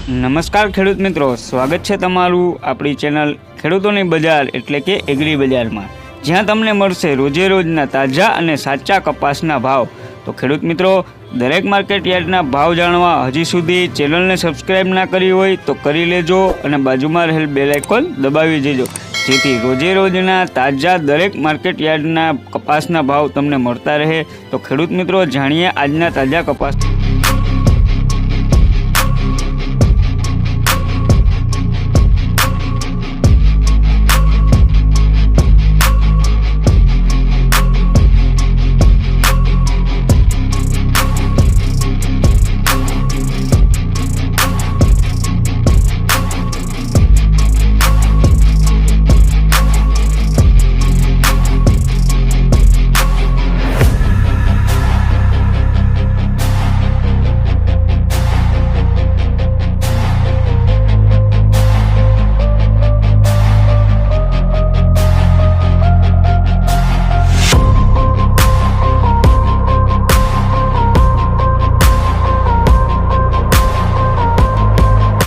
નમસ્કાર ખેડૂત મિત્રો, સ્વાગત છે તમારું આપણી ચેનલ ખેડૂતોની બજાર એટલે કે એગ્રી બજારમાં, જ્યાં તમને મળશે રોજે રોજના તાજા અને સાચા કપાસના ભાવ। તો ખેડૂત મિત્રો, દરેક માર્કેટ યાર્ડના ભાવ જાણવા હજી સુધી ચેનલને સબસ્ક્રાઇબ ના કરી હોય તો કરી લેજો અને બાજુમાં રહેલ બેલ આઇકોન દબાવી દેજો, જેથી રોજે રોજના તાજા દરેક માર્કેટ યાર્ડના કપાસના ભાવ તમને મળતા રહે। તો ખેડૂત મિત્રો, જાણીએ આજના તાજા કપાસ।